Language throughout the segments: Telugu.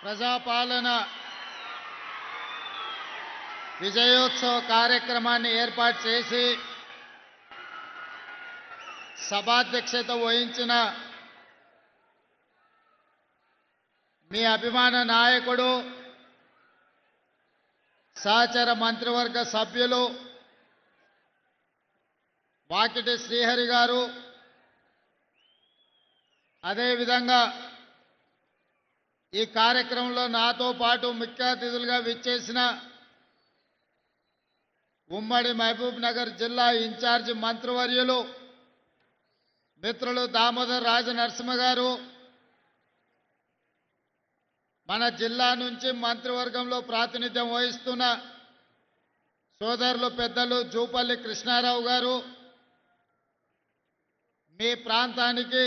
ప్రజాపాలన విజయోత్సవ కార్యక్రమాన్ని ఏర్పాటు చేసి సభాధ్యక్షత వహించిన మీ అభిమాన నాయకుడు సహచర మంత్రివర్గ సభ్యులు వాకిటి శ్రీహరి గారు, అదేవిధంగా ఈ కార్యక్రమంలో నాతో పాటు ముఖ్య అతిథులుగా విచ్చేసిన ఉమ్మడి మహబూబ్ నగర్ జిల్లా ఇన్ఛార్జి మంత్రివర్యులు మిత్రులు దామోదర్ రాజనరసింహ గారు, మన జిల్లా నుంచి మంత్రివర్గంలో ప్రాతినిధ్యం వహిస్తున్న సోదరులు పెద్దలు జూపల్లి కృష్ణారావు గారు, మీ ప్రాంతానికి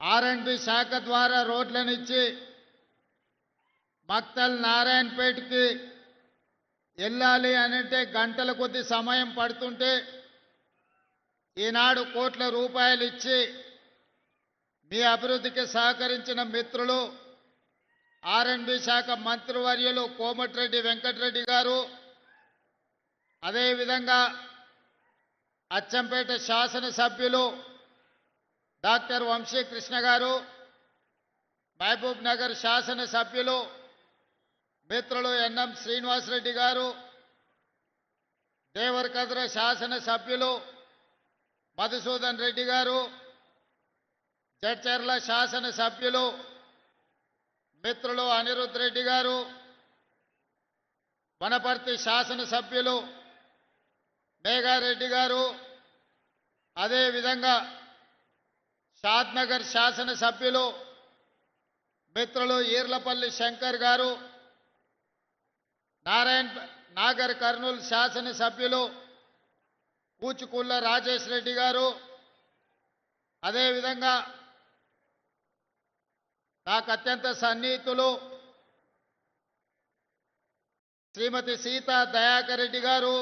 R&B శాఖ ద్వారా రోడ్లనిచ్చి మక్తల్ నారాయణపేటకి వెళ్ళాలి అనంటే గంటల కొద్ది సమయం పడుతుంటే ఈనాడు కోట్ల రూపాయలు ఇచ్చి మీ అభివృద్ధికి సహకరించిన మిత్రులు R&B శాఖ మంత్రివర్యులు కోమటిరెడ్డి వెంకటరెడ్డి గారు, అదేవిధంగా అచ్చంపేట శాసనసభ్యులు డాక్టర్ వంశీకృష్ణ గారు, మహబూబ్ నగర్ శాసనసభ్యులు మిత్రులు ఎన్ఎం శ్రీనివాసరెడ్డి గారు, దేవరకద్ర శాసనసభ్యులు మధుసూదన్ రెడ్డి గారు, జడ్చర్ల శాసనసభ్యులు మిత్రులు అనిరుద్ రెడ్డి గారు, వనపర్తి శాసనసభ్యులు మేఘారెడ్డి గారు, అదేవిధంగా షాద్నగర్ శాసనసభ్యులు మిత్రులు ఈర్లపల్లి శంకర్ గారు, నాగర్ కర్నూలు శాసనసభ్యులు కూచుకుళ్ళ రాజేష్ రెడ్డి గారు, అదేవిధంగా నాకు అత్యంత సన్నిహితులు శ్రీమతి సీతా దయాకర్ రెడ్డి గారు,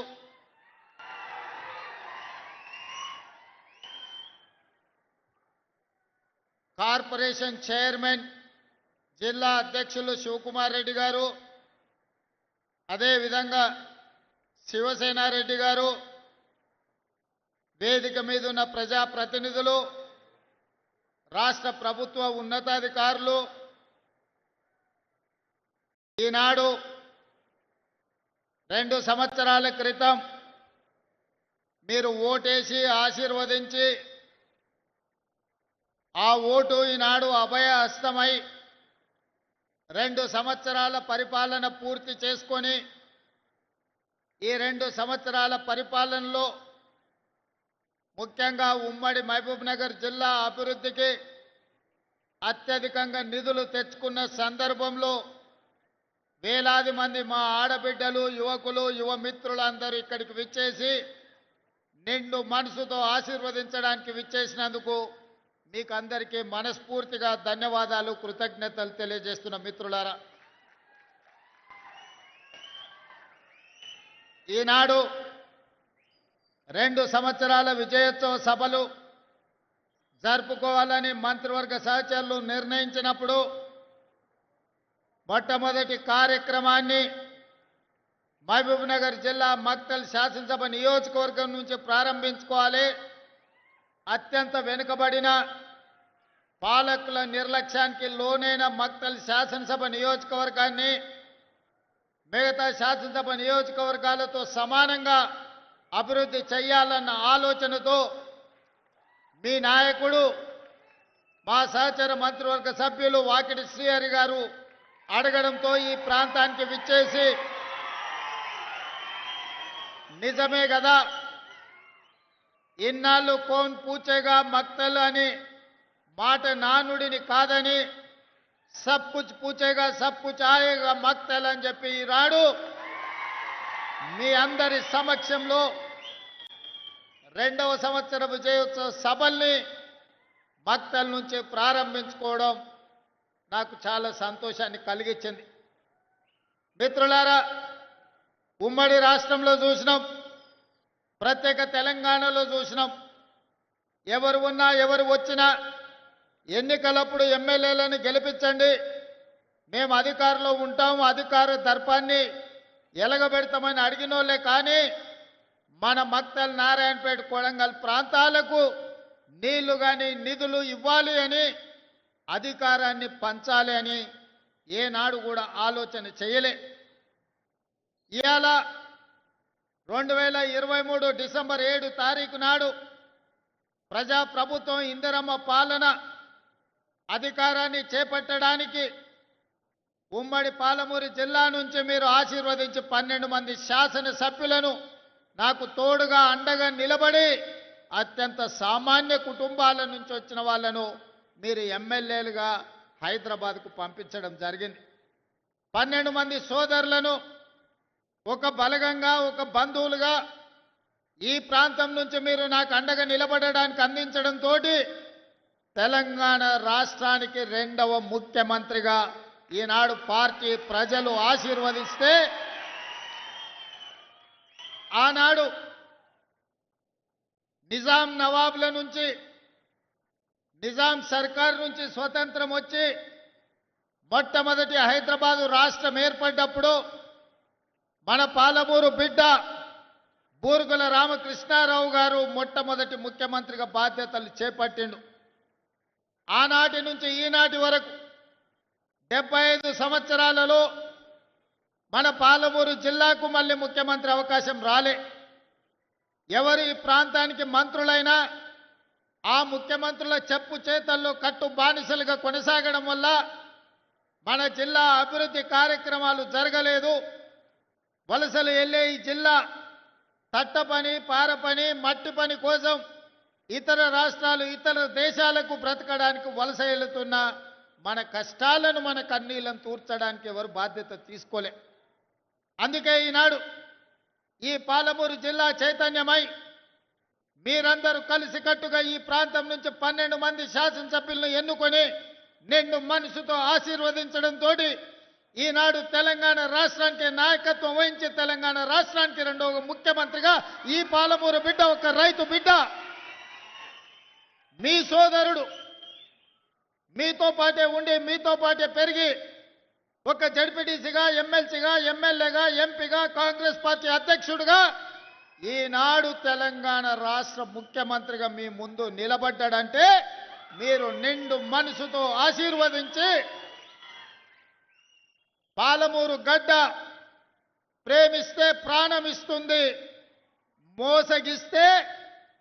కార్పొరేషన్ చైర్మన్ జిల్లా అధ్యక్షులు శివకుమార్ రెడ్డి గారు, అదేవిధంగా శివసేనారెడ్డి గారు, వేదిక మీద ఉన్న ప్రజాప్రతినిధులు, రాష్ట్ర ప్రభుత్వ ఉన్నతాధికారులు, ఈనాడు 2 సంవత్సరాల క్రితం మీరు ఓటేసి ఆశీర్వదించి ఆ ఓటు ఈనాడు అభయ హస్తమై 2 సంవత్సరాల పరిపాలన పూర్తి చేసుకొని ఈ 2 సంవత్సరాల పరిపాలనలో ముఖ్యంగా ఉమ్మడి మహబూబ్ నగర్ జిల్లా అభివృద్ధికి అత్యధికంగా నిధులు తెచ్చుకున్న సందర్భంలో వేలాది మంది మా ఆడబిడ్డలు, యువకులు, యువ మిత్రులందరూ ఇక్కడికి విచ్చేసి నిండు మనసుతో ఆశీర్వదించడానికి విచ్చేసినందుకు మీకు అందరికీ మనస్ఫూర్తిగా ధన్యవాదాలు, కృతజ్ఞతలు తెలియజేస్తున్న మిత్రులారా, ఈనాడు 2 సంవత్సరాల విజయోత్సవ సభలు జరుపుకోవాలని మంత్రివర్గ సహచరులు నిర్ణయించినప్పుడు మొట్టమొదటి కార్యక్రమాన్ని మహబూబ్ నగర్ జిల్లా మక్తల్ శాసనసభ నియోజకవర్గం నుంచి ప్రారంభించుకోవాలి. అత్యంత వెనుకబడిన పాలకుల నిర్లక్ష్యానికి లోనైన మక్తల్ శాసనసభ నియోజకవర్గాన్ని మిగతా శాసనసభ నియోజకవర్గాలతో సమానంగా అభివృద్ధి చేయాలన్న ఆలోచనతో మీ నాయకుడు మా సహచర మంత్రివర్గ సభ్యులు వాకిటి శ్రీహరి గారు అడగడంతో ఈ ప్రాంతానికి విచ్చేసి నిజమే కదా, ఇన్నాళ్ళు కోన్ పూచేగా మక్తల్ అని మాట నానుడిని కాదని సబ్ కుచ్ పూచేగా సబ్ కుచ్ ఆయేగా మక్తల్ అని చెప్పి ఈనాడు మీ అందరి సమక్షంలో 2వ సంవత్సర విజయోత్సవ సభల్ని మక్తల్ నుంచి ప్రారంభించుకోవడం నాకు చాలా సంతోషాన్ని కలిగించింది. మిత్రులారా, ఉమ్మడి రాష్ట్రంలో చూసినాం, ప్రత్యేక తెలంగాణలో చూసినాం, ఎవరు ఉన్నా ఎవరు వచ్చినా ఎన్నికలప్పుడు ఎమ్మెల్యేలను గెలిపించండి, మేము అధికారంలో ఉంటాము, అధికార దర్పాన్ని ఎలగబెడతామని అడిగినోళ్ళే. కానీ మన మక్తల్, నారాయణపేట, కొడంగల్ ప్రాంతాలకు నీళ్లు కానీ నిధులు ఇవ్వాలి అని, అధికారాన్ని పంచాలి అని ఏనాడు కూడా ఆలోచన చేయలే. ఇవాళ 2023 డిసెంబర్ 7 తారీఖు నాడు ప్రజాప్రభుత్వం ఇందిరమ్మ పాలన అధికారాన్ని చేపట్టడానికి ఉమ్మడి పాలమూరు జిల్లా నుంచి మీరు ఆశీర్వదించి 12 మంది శాసనసభ్యులను నాకు తోడుగా అండగా నిలబడి అత్యంత సామాన్య కుటుంబాల నుంచి వచ్చిన వాళ్ళను మీరు ఎమ్మెల్యేలుగా హైదరాబాద్కు పంపించడం జరిగింది. 12 మంది సోదరులను ఒక బలగంగా, ఒక బంధువులుగా ఈ ప్రాంతం నుంచి మీరు నాకు అండగా నిలబడడానికి అందించడంతో తెలంగాణ రాష్ట్రానికి 2వ ముఖ్యమంత్రిగా ఈనాడు పార్టీ ప్రజలు ఆశీర్వదిస్తే, ఆనాడు నిజాం నవాబుల నుంచి, నిజాం సర్కార్ నుంచి స్వతంత్రం వచ్చి మొట్టమొదటి హైదరాబాదు రాష్ట్రం ఏర్పడ్డప్పుడు మన పాలమూరు బిడ్డ బూరుగుల రామకృష్ణారావు గారు మొట్టమొదటి ముఖ్యమంత్రిగా బాధ్యతలు చేపట్టిండు. ఆనాటి నుంచి ఈనాటి వరకు 75 సంవత్సరాలలో మన పాలమూరు జిల్లాకు మళ్ళీ ముఖ్యమంత్రి అవకాశం రాలే. ఎవరు ఈ ప్రాంతానికి మంత్రులైనా ఆ ముఖ్యమంత్రుల చెప్పు చేతల్లో కట్టు బానిసలుగా కొనసాగడం వల్ల మన జిల్లా అభివృద్ధి కార్యక్రమాలు జరగలేదు. వలసలు వెళ్ళే ఈ జిల్లా తట్ట పని, పార పని, మట్టి పని కోసం ఇతర రాష్ట్రాలు, ఇతర దేశాలకు బ్రతకడానికి వలస వెళుతున్న మన కష్టాలను, మన కన్నీళ్లను తూర్చడానికి ఎవరు బాధ్యత తీసుకోలే. అందుకే ఈనాడు ఈ పాలమూరు జిల్లా చైతన్యమై మీరందరూ కలిసికట్టుగా ఈ ప్రాంతం నుంచి 12 మంది శాసనసభ్యులను ఎన్నుకొని నిండు మనసుతో ఆశీర్వదించడంతో ఈనాడు తెలంగాణ రాష్ట్రానికి నాయకత్వం వహించి తెలంగాణ రాష్ట్రానికి 2వ ముఖ్యమంత్రిగా ఈ పాలమూరు బిడ్డ, ఒక రైతు బిడ్డ, మీ సోదరుడు, మీతో పాటే ఉండి మీతో పాటే పెరిగి ఒక జడ్పీటీసీగా, ఎమ్మెల్సీగా, ఎమ్మెల్యేగా, ఎంపీగా, కాంగ్రెస్ పార్టీ అధ్యక్షుడిగా ఈనాడు తెలంగాణ రాష్ట్ర ముఖ్యమంత్రిగా మీ ముందు నిలబడ్డాడంటే మీరు నిండు మనసుతో ఆశీర్వదించి, పాలమూరు గడ్డ ప్రేమిస్తే ప్రాణం ఇస్తుంది, మోసగిస్తే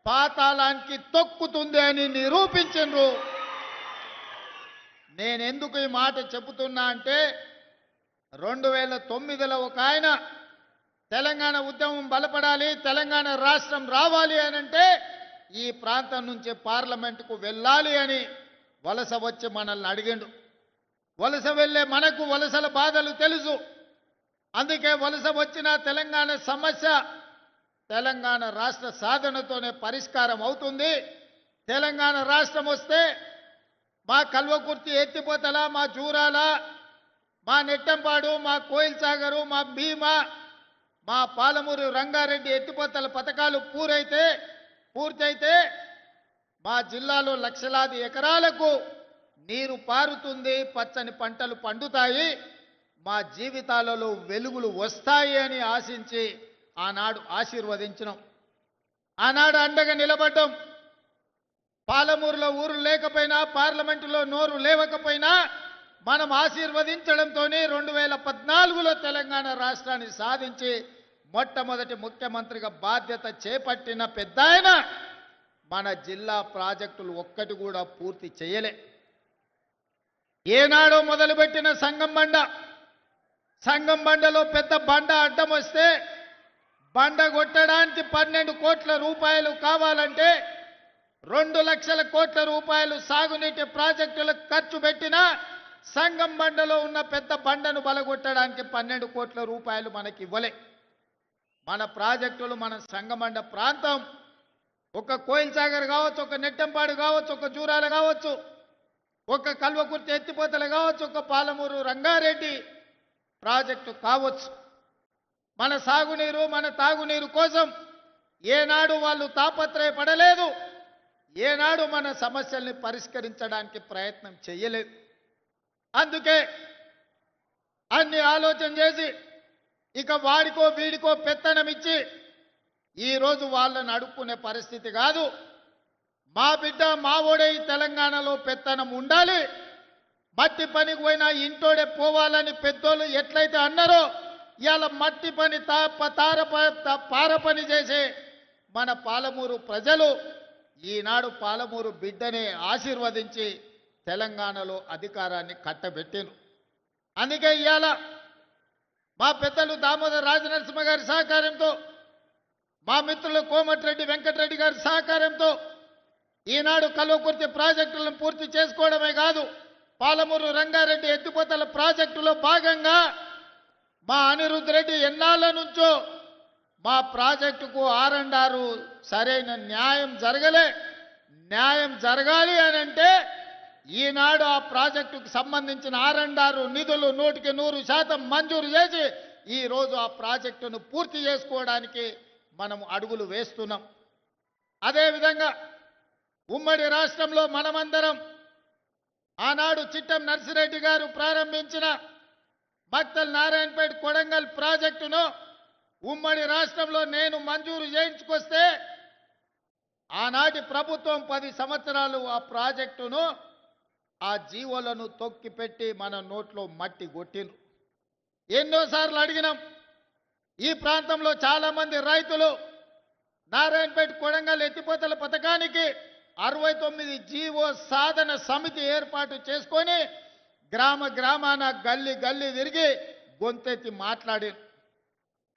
పాతాళానికి తొక్కుతుంది అని నిరూపించరు. నేనెందుకు ఈ మాట చెబుతున్నా అంటే 2009లో ఒక ఆయన తెలంగాణ ఉద్యమం బలపడాలి, తెలంగాణ రాష్ట్రం రావాలి అనంటే ఈ ప్రాంతం నుంచి పార్లమెంటుకు వెళ్ళాలి అని వలస వచ్చి మనల్ని అడిగిండు. వలస వెళ్ళే మనకు వలసల బాధలు తెలుసు. అందుకే వలస వచ్చిన తెలంగాణ సమస్య తెలంగాణ రాష్ట్ర సాధనతోనే పరిష్కారం అవుతుంది. తెలంగాణ రాష్ట్రం వస్తే మా కల్వకుర్తి ఎత్తిపోతల, మా జూరాల, మా నెట్టంపాడు, మా కోయిల్ సాగరు, మా భీమా, మా పాలమూరు రంగారెడ్డి ఎత్తిపోతల పథకాలు పూర్తయితే మా జిల్లాలో లక్షలాది ఎకరాలకు నీరు పారుతుంది, పచ్చని పంటలు పండుతాయి, మా జీవితాలలో వెలుగులు వస్తాయి అని ఆశించి ఆనాడు ఆశీర్వదించినాం. ఆనాడు అండగా నిలబడ్డం. పాలమూరులో ఊరు లేకపోయినా, పార్లమెంటులో నోరు లేవకపోయినా మనం ఆశీర్వదించడంతో 2014లో తెలంగాణ రాష్ట్రాన్ని సాధించి మొట్టమొదటి ముఖ్యమంత్రిగా బాధ్యత చేపట్టిన పెద్దాయన మన జిల్లా ప్రాజెక్టులు ఒక్కటి కూడా పూర్తి చేయలే. ఏనాడో మొదలుపెట్టిన సంగం బండలో పెద్ద బండ అడ్డం వస్తే బండ కొట్టడానికి 12 కోట్ల రూపాయలు కావాలంటే 2 లక్షల కోట్ల రూపాయలు సాగునీటి ప్రాజెక్టులకు ఖర్చు పెట్టినా సంగం బండలో ఉన్న పెద్ద బండను బలగొట్టడానికి 12 కోట్ల రూపాయలు మనకి ఇవ్వలే. మన ప్రాజెక్టులు, మన సంగమండ ప్రాంతం ఒక కోయిల్ సాగర్ కావచ్చు, ఒక నెట్టంపాడు కావచ్చు, ఒక జూరాల కావచ్చు, ఒక కల్వకుర్తి ఎత్తిపోతలు కావచ్చు, ఒక పాలమూరు రంగారెడ్డి ప్రాజెక్టు కావచ్చు, మన సాగునీరు, మన తాగునీరు కోసం ఏనాడు వాళ్ళు తాపత్రయపడలేదు. ఏనాడు మన సమస్యల్ని పరిష్కరించడానికి ప్రయత్నం చేయలేదు. అందుకే అన్ని ఆలోచన చేసి ఇక వాడికో వీడికో పెత్తనం ఇచ్చి ఈరోజు వాళ్ళని అడుక్కునే పరిస్థితి కాదు. మా బిడ్డ మా ఓడే ఈ తెలంగాణలో పెత్తనం ఉండాలి, మట్టి పనికి పోయినా ఇంటోడే పోవాలని పెద్దోళ్ళు ఎట్లయితే అన్నారో ఇవాళ మట్టి పని పార పని చేసే మన పాలమూరు ప్రజలు ఈనాడు పాలమూరు బిడ్డనే ఆశీర్వదించి తెలంగాణలో అధికారాన్ని కట్టబెట్టిను. అందుకే ఇవాళ మా పెద్దలు దామోదర్ రాజనరసింహ గారి సహకారంతో, మా మిత్రులు కోమటిరెడ్డి వెంకటరెడ్డి గారి సహకారంతో ఈనాడు కల్వకుర్తి ప్రాజెక్టులను పూర్తి చేసుకోవడమే కాదు, పాలమూరు రంగారెడ్డి ఎత్తిపోతల ప్రాజెక్టులో భాగంగా మా అనిరుద్ధ్ రెడ్డి ఎన్నాళ్ళ నుంచో మా ప్రాజెక్టుకు ఆర్&ఆర్ సరైన న్యాయం జరగలే. న్యాయం జరగాలి అని అంటే ఈనాడు ఆ ప్రాజెక్టుకు సంబంధించిన ఆర్&ఆర్ నిధులు 100% మంజూరు చేసి ఈరోజు ఆ ప్రాజెక్టును పూర్తి చేసుకోవడానికి మనం అడుగులు వేస్తున్నాం. అదేవిధంగా ఉమ్మడి రాష్ట్రంలో మనమందరం ఆనాడు చిట్టం నర్సిరెడ్డి గారు ప్రారంభించిన మక్తల్ నారాయణపేట కొడంగల్ ప్రాజెక్టును ఉమ్మడి రాష్ట్రంలో నేను మంజూరు చేయించుకొస్తే ఆనాటి ప్రభుత్వం 10 సంవత్సరాలు ఆ ప్రాజెక్టును ఆ జీవోలను తొక్కిపెట్టి మన నోట్లో మట్టి కొట్టిండ్రు. ఎన్నోసార్లు అడిగినాం. ఈ ప్రాంతంలో చాలా మంది రైతులు నారాయణపేట కొడంగల్ ఎత్తిపోతల పథకానికి 69 జీవో సాధన సమితి ఏర్పాటు చేసుకొని గ్రామాన గల్లీ తిరిగి గొంతెత్తి మాట్లాడి,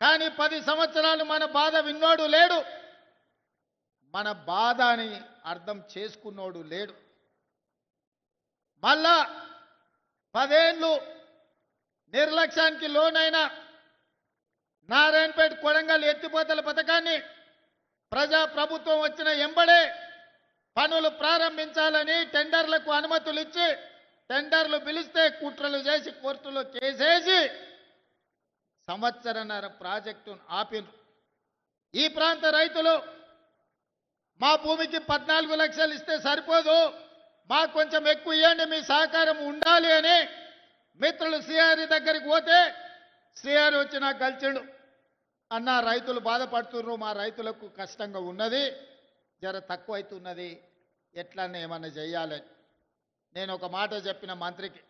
కానీ 10 సంవత్సరాలు మన బాధ విన్నోడు లేడు, మన బాధని అర్థం చేసుకున్నోడు లేడు. మళ్ళా 10 ఏళ్ళు నిర్లక్ష్యానికి లోనైన నారాయణపేట కొడంగల్ ఎత్తిపోతల పథకాన్ని ప్రజాప్రభుత్వం వచ్చిన ఎంబడే పనులు ప్రారంభించాలని టెండర్లకు అనుమతులు ఇచ్చి టెండర్లు పిలిస్తే కుట్రలు చేసి కోర్టులో కేసేసి సంవత్సరన్నర ప్రాజెక్టును ఆపిను. ఈ ప్రాంత రైతులు మా భూమికి 14 లక్షలు ఇస్తే సరిపోదు, మాకు కొంచెం ఎక్కువ ఇవ్వండి, మీ సహకారం ఉండాలి అని మిత్రులు సిఆర్ దగ్గరికి పోతే సిఆర్ వచ్చి నాకు కలిసిండు. అన్న రైతులు బాధపడుతున్నారు, మా రైతులకు కష్టంగా ఉన్నది, జర తక్కువ అవుతున్నది, ఎట్లన్నా ఏమన్నా చెయ్యాలని. నేను ఒక మాట చెప్పిన మంత్రికి,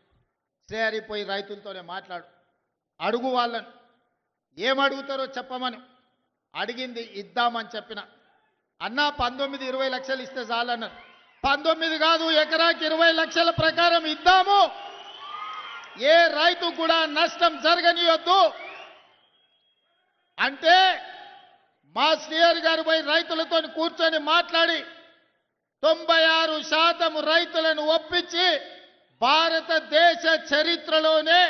సిఆర్ పోయి రైతులతోనే మాట్లాడు, అడుగు వాళ్ళని, ఏమడుగుతారో చెప్పమని. అడిగింది ఇద్దామని చెప్పిన. అన్న 19-20 లక్షలు ఇస్తే చాలన్నారు. 19 కాదు, ఎకరాకి 20 లక్షల ప్రకారం ఇద్దాము, ఏ రైతు కూడా నష్టం జరగనియొద్దు అంటే మా సిఆర్ గారు పోయి రైతులతో కూర్చొని మాట్లాడి 96% రైతులను ఒప్పించి భారతదేశ చరిత్రలోనే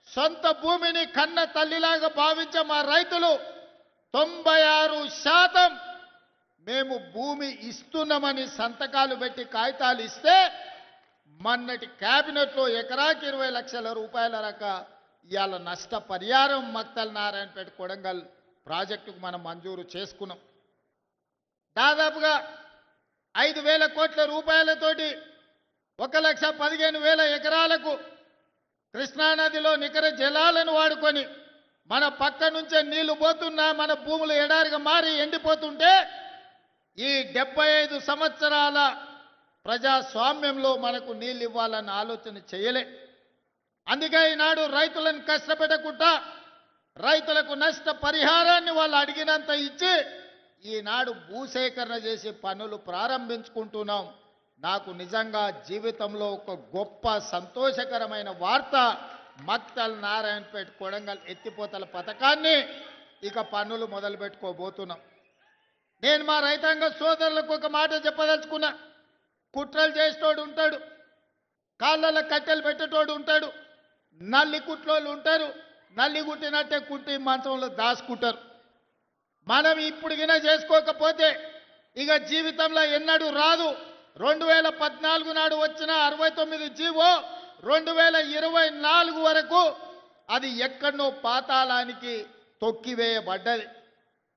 సొంత భూమిని కన్న తల్లిలాగా భావించే మా రైతులు 96% మేము భూమి ఇస్తున్నామని సంతకాలు పెట్టి కాగితాలు ఇస్తే మొన్నటి కేబినెట్లో ఎకరాకి 20 లక్షల రూపాయల ఇవాళ నష్టపరిహారం మక్తల్ నారాయణపేట కొడంగల్ ప్రాజెక్టుకు మనం మంజూరు చేసుకున్నాం. దాదాపుగా 5,000 కోట్ల రూపాయలతోటి 1,15,000 ఎకరాలకు కృష్ణానదిలో నికర జలాలను వాడుకొని మన పక్క నుంచే నీళ్లు పోతున్నా మన భూములు ఎడారిగా మారి ఎండిపోతుంటే ఈ 75 సంవత్సరాల ప్రజాస్వామ్యంలో మనకు నీళ్ళు ఇవ్వాలన్న ఆలోచన చేయలే. అందుకే ఈనాడు రైతులను కష్టపెట్టకుండా రైతులకు నష్ట పరిహారాన్ని వాళ్ళు అడిగినంత ఇచ్చి ఈనాడు భూసేకరణ చేసి పనులు ప్రారంభించుకుంటున్నాం. నాకు నిజంగా జీవితంలో ఒక గొప్ప సంతోషకరమైన వార్త, మక్తల్ నారాయణపేట కొడంగల్ ఎత్తిపోతల పథకాన్ని ఇక పనులు మొదలు పెట్టుకోబోతున్నాం. నేను మా రైతాంగ సోదరులకు ఒక మాట చెప్పదలుచుకున్నా. కుట్రలు చేసేటోడు ఉంటాడు, కాళ్ళలో కట్టెలు పెట్టేటోడు ఉంటాడు, నల్లి కుట్లోళ్ళు ఉంటారు, నల్లి కుట్టినట్టే కుట్టి మంచంలో దాచుకుంటారు. మనం ఇప్పుడు గిన చేసుకోకపోతే ఇక జీవితంలో ఎన్నడూ రాదు. 2014 నాడు వచ్చిన 69 జీవో 2024 వరకు అది ఎక్కడనో పాతాళానికి తొక్కివేయబడ్డది.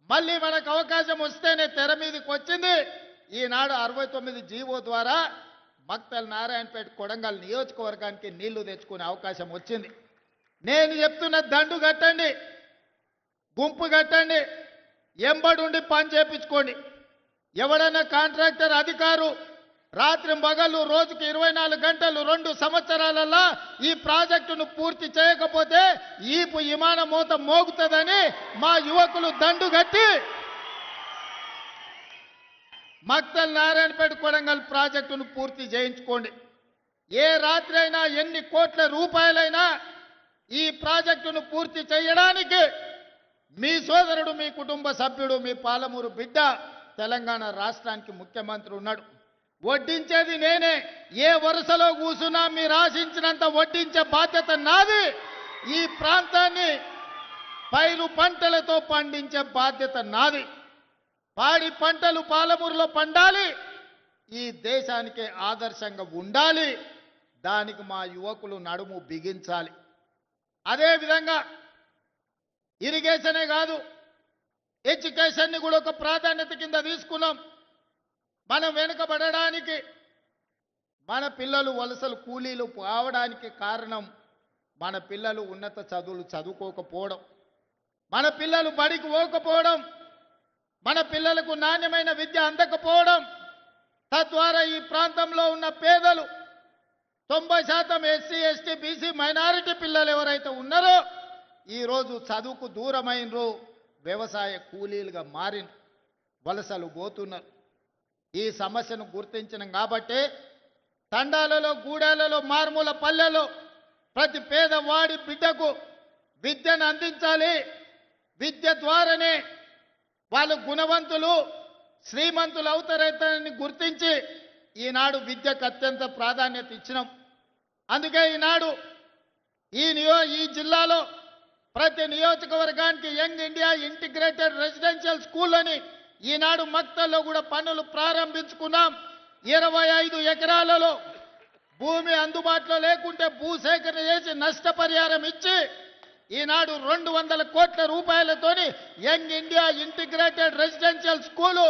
మళ్ళీ మనకు అవకాశం వస్తేనే తెర మీదకి వచ్చింది. ఈనాడు 69 జీవో ద్వారా మక్తల్ నారాయణపేట కొడంగల్ నియోజకవర్గానికి నీళ్లు తెచ్చుకునే అవకాశం వచ్చింది. నేను చెప్తున్న దండు కట్టండి, గుంపు కట్టండి, ఎంబడుండి పని చేపించుకోండి. ఎవడన్నా కాంట్రాక్టర్ అధికారు రాత్రి పగలు రోజుకి 24 గంటలు 2 సంవత్సరాలలో ఈ ప్రాజెక్టును పూర్తి చేయకపోతే ఈపు విమాన మోత మోగుతుందని మా యువకులు దండు కట్టి మక్తల్ నారాయణపేట కొడంగల్ ప్రాజెక్టును పూర్తి చేయించుకోండి. ఏ రాత్రి అయినా ఎన్ని కోట్ల రూపాయలైనా ఈ ప్రాజెక్టును పూర్తి చేయడానికి మీ సోదరుడు, మీ కుటుంబ సభ్యుడు, మీ పాలమూరు బిడ్డ తెలంగాణ రాష్ట్రానికి ముఖ్యమంత్రి ఉన్నాడు. వడ్డించేది నేనే. ఏ వరుసలో కూసున్నా మీరు ఆశించినంత వడ్డించే బాధ్యత నాది. ఈ ప్రాంతాన్ని పైరు పంటలతో పండించే బాధ్యత నాది. పాడి పంటలు పాలమూరులో పండాలి, ఈ దేశానికే ఆదర్శంగా ఉండాలి. దానికి మా యువకులు నడుము బిగించాలి. అదేవిధంగా ఇరిగేషనే కాదు, ఎడ్యుకేషన్ని కూడా ఒక ప్రాధాన్యత కింద తీసుకున్నాం. మనం వెనుకబడడానికి, మన పిల్లలు వలసలు కూలీలు కావడానికి కారణం మన పిల్లలు ఉన్నత చదువులు చదువుకోకపోవడం, మన పిల్లలు బడికి పోకపోవడం, మన పిల్లలకు నాణ్యమైన విద్య అందకపోవడం. తద్వారా ఈ ప్రాంతంలో ఉన్న పేదలు 90% ఎస్సీ, ఎస్టీ, బీసీ, మైనారిటీ పిల్లలు ఎవరైతే ఉన్నారో ఈరోజు చదువుకు దూరమైనరు, వ్యవసాయ కూలీలుగా మారిన, వలసలు పోతున్నారు. ఈ సమస్యను గుర్తించినాం కాబట్టి తండాలలో, గూడాలలో, మారుమూల పల్లెలో ప్రతి పేదవాడి బిడ్డకు విద్యను అందించాలి. విద్య ద్వారానే వాళ్ళు గుణవంతులు, శ్రీమంతులు అవుతారని గుర్తించి ఈనాడు విద్యకు అత్యంత ప్రాధాన్యత ఇచ్చినాం. అందుకే ఈనాడు ఈ జిల్లాలో ప్రతి నియోజకవర్గానికి young India integrated residential school అని ఈనాడు మక్తల్లో కూడా పనులు ప్రారంభించుకున్నాం. 25 ఎకరాలలో భూమి అందుబాటులో లేకుంటే భూసేకరణ చేసి నష్టపరిహారం ఇచ్చి ఈనాడు 200 కోట్ల రూపాయలతోని young India integrated residential school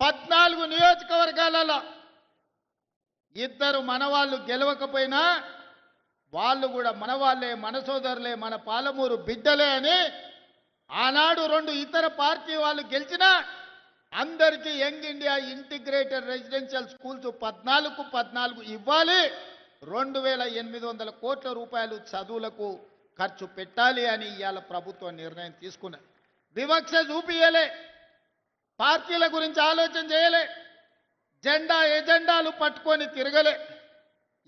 14 నియోజకవర్గాలలో. ఇద్దరు మనవాళ్ళు గెలవకపోయినా వాళ్ళు కూడా మనవాళ్ళే, మన సోదరులే, మన పాలమూరు బిడ్డలే అని ఆనాడు 2 ఇతర పార్టీ వాళ్ళు గెలిచినా అందరికీ young India integrated residential schools 14 ఇవ్వాలి. 2800 కోట్ల రూపాయలు చదువులకు ఖర్చు పెట్టాలి అని ఇవాళ ప్రభుత్వం నిర్ణయం తీసుకున్నది. వివక్ష చూపియలే, పార్టీల గురించి ఆలోచన చేయలే, ఎజెండాలు పట్టుకొని తిరగలే.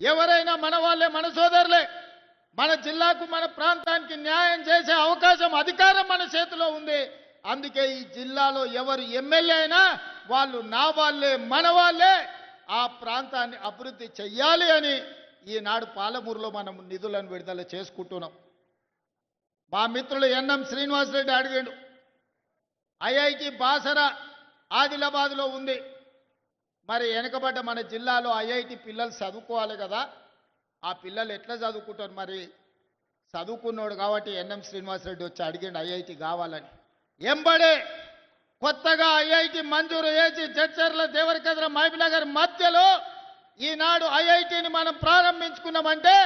ఎవరైనా మన వాళ్ళే, మన సోదరులే. మన జిల్లాకు, మన ప్రాంతానికి న్యాయం చేసే అవకాశం, అధికారం మన చేతిలో ఉంది. అందుకే ఈ జిల్లాలో ఎవరు ఎమ్మెల్యే అయినా వాళ్ళు నా వాళ్ళే, మన వాళ్ళే. ఆ ప్రాంతాన్ని అభివృద్ధి చెయ్యాలి అని ఈనాడు పాలమూరులో మనం నిధులను విడుదల చేసుకుంటున్నాం. మా మిత్రులు ఎన్ఎం శ్రీనివాసరెడ్డి అడిగాడు, ఐఐటి బాసరా ఆదిలాబాద్లో ఉంది. మరి వెనకబడ్డ మన జిల్లాలో ఐఐటి పిల్లలు చదువుకోవాలి కదా, ఆ పిల్లలు ఎట్లా చదువుకుంటారు? మరి చదువుకున్నాడు కాబట్టి ఎన్ఎం శ్రీనివాసరెడ్డి వచ్చి అడిగాడు ఐఐటి కావాలని. ఎంబడే కొత్తగా ఐఐటి మంజూరు చేసి జడ్చర్ల, దేవరకద్ర, మహబూబ్నగర్ మధ్యలో ఈనాడు ఐఐటిని మనం ప్రారంభించుకున్నామంటే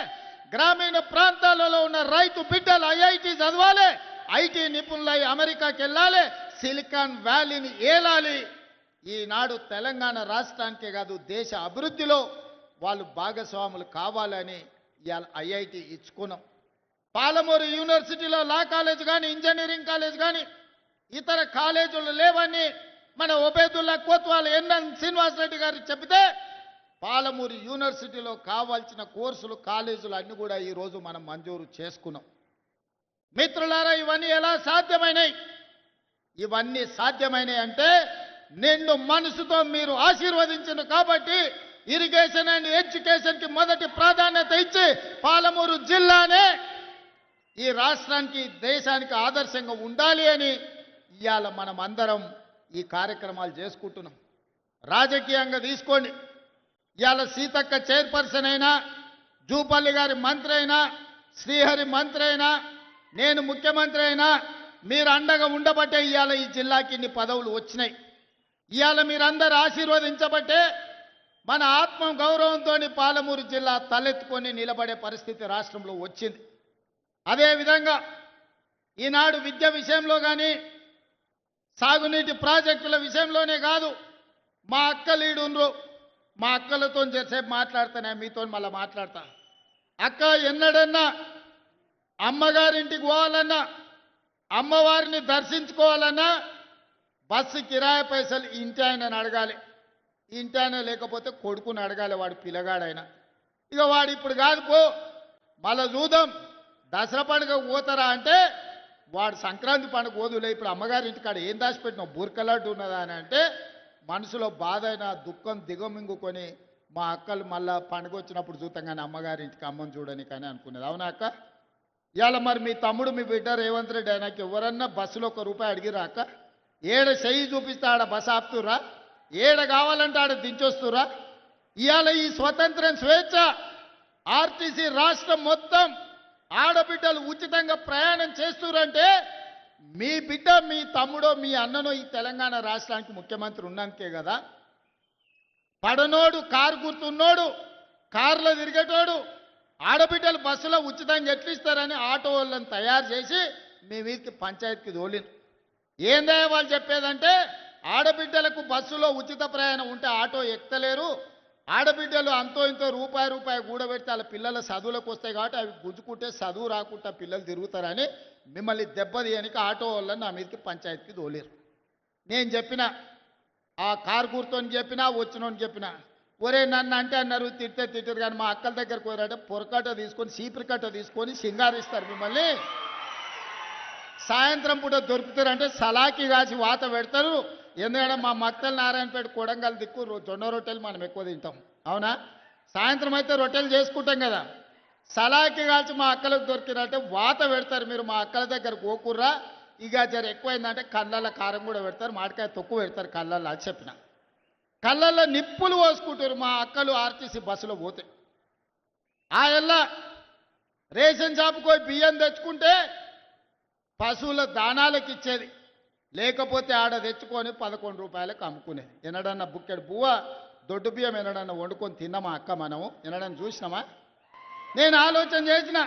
గ్రామీణ ప్రాంతాలలో ఉన్న రైతు బిడ్డలు ఐఐటి చదవాలి, ఐటీ నిపుణులై అమెరికాకి వెళ్ళాలి, సిలికాన్ వ్యాలీని ఏలాలి. ఈనాడు తెలంగాణ రాష్ట్రానికే కాదు దేశ అభివృద్ధిలో వాళ్ళు భాగస్వాములు కావాలని ఇవాళ ఐఐటి ఇచ్చుకున్నాం. పాలమూరు యూనివర్సిటీలో లా కాలేజ్ కానీ, ఇంజనీరింగ్ కాలేజ్ కానీ, ఇతర కాలేజీలు లేవని మన ఒబేదుల్లా కోత్వాల్ ఎన్ఎన్ శ్రీనివాసరెడ్డి గారు చెబితే పాలమూరు యూనివర్సిటీలో కావాల్సిన కోర్సులు, కాలేజీలు అన్ని కూడా ఈరోజు మనం మంజూరు చేసుకున్నాం. మిత్రులారా, ఇవన్నీ ఎలా సాధ్యమైనాయి? ఇవన్నీ సాధ్యమైనాయి అంటే నిండు మనసుతో మీరు ఆశీర్వదించిన కాబట్టి ఇరిగేషన్ అండ్ ఎడ్యుకేషన్కి మొదటి ప్రాధాన్యత ఇచ్చి పాలమూరు జిల్లానే ఈ రాష్ట్రానికి, దేశానికి ఆదర్శంగా ఉండాలి అని ఇవాళ మనం అందరం ఈ కార్యక్రమాలు చేసుకుంటున్నాం. రాజకీయంగా తీసుకోండి, ఇవాళ సీతక్క చైర్పర్సన్ అయినా, జూపల్లి గారి మంత్రి అయినా, శ్రీహరి మంత్రి అయినా, నేను ముఖ్యమంత్రి అయినా మీరు అండగా ఉండబట్టే ఇవాళ ఈ జిల్లాకి ఇన్ని పదవులు వచ్చినాయి. ఇవాళ మీరందరూ ఆశీర్వదించబట్టే మన ఆత్మ గౌరవంతో పాలమూరు జిల్లా తలెత్తుకొని నిలబడే పరిస్థితి రాష్ట్రంలో వచ్చింది. అదేవిధంగా ఈనాడు విద్య విషయంలో కానీ సాగునీటి ప్రాజెక్టుల విషయంలోనే కాదు, మా అక్కలు ఈడుండ్రు, మా అక్కలతో చేసేపు మాట్లాడుతానే, మీతో మళ్ళీ మాట్లాడతా. అక్క ఎన్నడన్నా అమ్మగారింటికి పోవాలన్నా, అమ్మవారిని దర్శించుకోవాలన్నా బస్సు కిరాయి పైసలు ఇంటి ఆయనని అడగాలి. ఇంటి ఆయన లేకపోతే కొడుకుని అడగాలి, వాడు పిల్లగాడైనా. ఇక వాడు ఇప్పుడు కాదు పో, మళ్ళా చూద్దాం దసరా పండుగ పోతారా అంటే వాడు సంక్రాంతి పండుగ పోదులే, ఇప్పుడు అమ్మగారి ఇంటికాడ ఏం దాచిపెట్టినావు బుర్కలాంటి ఉన్నదా అని అంటే మనసులో బాధ అయినా దుఃఖం దిగమింగుకొని మా అక్కలు మళ్ళా పండుగ వచ్చినప్పుడు చూద్దాం కానీ అమ్మగారి ఇంటికి అమ్మని చూడని కానీ అనుకునేది. అవునా అక్క? ఇవాళ మరి మీ తమ్ముడు మీ బిడ్డ రేవంత్ రెడ్డి ఆయనకి ఎవరన్నా బస్సులో ₹1 అడిగిరా అక్క? ఏడ చెయ్యి చూపిస్తే ఆడ బస్సు ఆపుతురా, ఏడ కావాలంటే ఆడ దించొస్తురా? ఇవాళ ఈ స్వతంత్రం స్వేచ్ఛ ఆర్టీసీ రాష్ట్రం మొత్తం ఆడబిడ్డలు ఉచితంగా ప్రయాణం చేస్తురంటే మీ బిడ్డ మీ తమ్ముడో మీ అన్ననో ఈ తెలంగాణ రాష్ట్రానికి ముఖ్యమంత్రి ఉన్నాకే కదా. పడనోడు కారు గుర్తున్నోడు కారులో తిరిగేటోడు ఆడబిడ్డలు బస్సులో ఉచితంగా ఎట్లు ఇస్తారని ఆటో వాళ్ళని తయారు చేసి మీ వీరికి పంచాయతీకి తోలిను. ఏందే వాళ్ళు చెప్పేదంటే ఆడబిడ్డలకు బస్సులో ఉచిత ప్రయాణం ఉంటే ఆటో ఎక్కలేరు, ఆడబిడ్డలు అంతో ఇంతో రూపాయి కూడబెడితే వాళ్ళ పిల్లల చదువులకు వస్తాయి కాబట్టి అవి గుంజుకుంటే చదువు రాకుండా పిల్లలు తిరుగుతారని మిమ్మల్ని దెబ్బతీయనికి ఆటో వాళ్ళని నా మీదకి పంచాయతీకి తోలేరు. నేను చెప్పిన ఆ కారు గుర్తోని చెప్పినా వచ్చినోని చెప్పిన, ఒరే నన్ను అంటే అన్నారు తిట్టే తిట్టరు కానీ మా అక్కల దగ్గరకు పోయారంటే పొరకట్ట తీసుకొని చీపురు కట్ట తీసుకొని సింగారిస్తారు మిమ్మల్ని. సాయంత్రం పూట దొరుకుతారంటే సలాకి కాసి వాత పెడతారు. ఎందుకంటే మా మక్తల్ నారాయణపేట కొడంగల్ దిక్కు జొన్న రొట్టెలు మనం ఎక్కువ తింటాం. అవునా? సాయంత్రం అయితే రొట్టెలు చేసుకుంటాం కదా, సలాకి కాల్చి మా అక్కలకు దొరికినంటే వాత పెడతారు. మీరు మా అక్కల దగ్గర పోకుర్రా, ఇక జర ఎక్కువైందంటే కళ్ళల్లో కారం కూడా పెడతారు, మామిడికాయ తొక్కు పెడతారు కళ్ళల్లో అని చెప్పిన. కళ్ళల్లో నిప్పులు పోసుకుంటారు మా అక్కలు ఆర్టీసీ బస్సులో పోతే. ఆ ఎల్లా రేషన్ షాపుకి పోయి బియ్యం తెచ్చుకుంటే పశువుల దానాలకు ఇచ్చేది, లేకపోతే ఆడ తెచ్చుకొని ₹11 అమ్ముకునేది. ఎన్నడన్నా బుక్కెడు బువ్వ దొడ్డు బియ్యం ఎన్నడన్నా వండుకొని తిన్నామా అక్క? మనము ఎన్నడన్నా చూసినామా? నేను ఆలోచన చేసిన,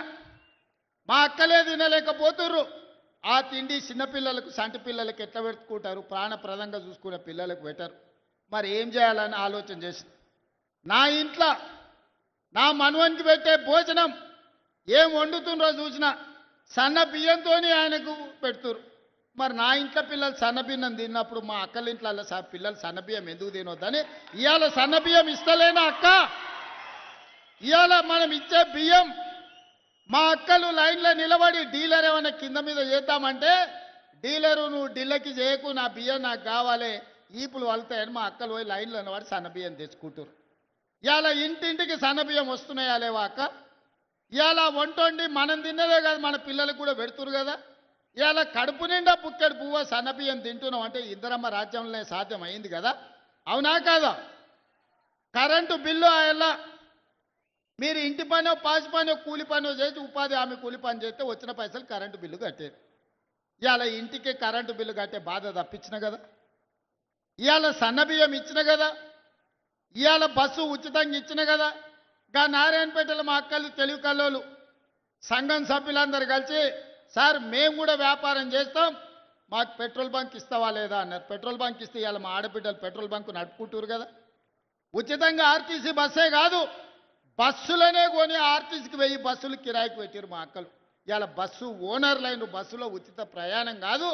మా అక్కలే తినలేకపోతుర్రు, ఆ తిండి చిన్నపిల్లలకు సంటి పిల్లలకు ఎట్లా పెట్టుకుంటారు, ప్రాణప్రదంగా చూసుకునే పిల్లలకు పెట్టారు. మరి ఏం చేయాలని ఆలోచన చేసిన, నా ఇంట్లో నా మనవనికి పెట్టే భోజనం ఏం వండుతుండ్రో చూసిన సన్న బియ్యంతో ఆయనకు పెడుతురు. మరి నా ఇంట్లో పిల్లలు సన్నబియ్యం తిన్నప్పుడు మా అక్కల ఇంట్లో పిల్లలు సన్నబియ్యం ఎందుకు తినొద్దని ఇవాళ సన్నబియ్యం ఇస్తలేనా అక్క? ఇవాళ మనం ఇచ్చే బియ్యం మా అక్కలు లైన్లో నిలబడి డీలర్ ఏమైనా కింద మీద చేద్దామంటే డీలరు నువ్వు ఢిల్లీకి చేయకు, నా బియ్యం నాకు కావాలి, ఈపులు వలుతాయని మా అక్కలు పోయి లైన్లో నిలబడి సన్నబియ్యం తెచ్చుకుంటారు. ఇవాళ ఇంటింటికి సన్నబియ్యం వస్తున్నాయా లేవా అక్క? ఇవాళ వంటొండి మనం తిన్నదే కదా మన పిల్లలకు కూడా పెడుతురు కదా. ఇవాళ కడుపు నిండా బుక్కెడు పువ్వు సన్నబియ్యం తింటున్నాం అంటే ఇందిరమ్మ రాజ్యంలోనే సాధ్యం అయింది కదా. అవునా కాదా? కరెంటు బిల్లు ఎలా మీరు ఇంటి పనో పాసి పనో కూలి పనో చేసి ఉపాధి హామీ కూలి పని చేస్తే వచ్చిన పైసలు కరెంటు బిల్లు కట్టేది. ఇవాళ ఇంటికి కరెంటు బిల్లు కట్టే బాధ తప్పించిన కదా, ఇవాళ సన్నబియ్యం ఇచ్చిన కదా, ఇవాళ బస్సు ఉచితంగా ఇచ్చిన కదా. గా నారాయణపేటలో మా అక్కలు తెలివి కల్లోలు సంఘం సభ్యులందరూ కలిసి సార్ మేము కూడా వ్యాపారం చేస్తాం, మాకు పెట్రోల్ బంక్ ఇస్తావా లేదా అన్నారు. పెట్రోల్ బంక్ ఇస్తే ఇవాళ మా ఆడబిడ్డలు పెట్రోల్ బంకు నడుపుకుంటారు కదా. ఉచితంగా ఆర్టీసీ బస్సే కాదు బస్సులనే కొని ఆర్టీసీకి 1000 బస్సులు కిరాయికి పెట్టారు మా అక్కలు. ఇవాళ బస్సు ఓనర్లైన బస్సులో ఉచిత ప్రయాణం కాదు,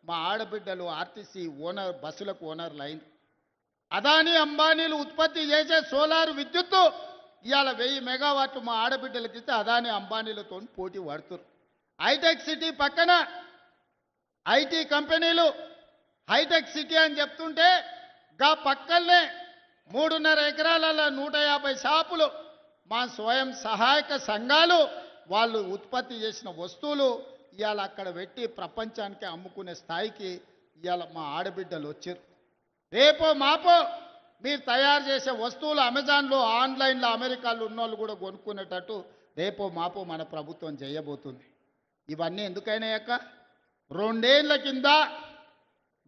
మా ఆడబిడ్డలు ఆర్టీసీ ఓనర్ బస్సులకు ఓనర్లైన. అదానీ అంబానీలు ఉత్పత్తి చేసే సోలార్ విద్యుత్తు ఇవాళ 1000 మెగావాట్లు మా ఆడబిడ్డలకి ఇస్తే అదానీ అంబానీలతో పోటీ పడుతున్నారు. హైటెక్ సిటీ పక్కన ఐటీ కంపెనీలు హైటెక్ సిటీ అని చెప్తుంటే గా పక్కనే 3.5 ఎకరాలలో 150 షాపులు మా స్వయం సహాయక సంఘాలు వాళ్ళు ఉత్పత్తి చేసిన వస్తువులు ఇవాళ అక్కడ పెట్టి ప్రపంచానికి అమ్ముకునే స్థాయికి ఇవాళ మా ఆడబిడ్డలు వచ్చారు. రేపో మాపో మీరు తయారు చేసే వస్తువులు అమెజాన్లో ఆన్లైన్లో అమెరికాలో ఉన్నోళ్ళు కూడా కొనుక్కునేటట్టు రేపో మాపో మన ప్రభుత్వం చేయబోతుంది. ఇవన్నీ ఎందుకైనా అక్క? 2 ఏళ్ల కింద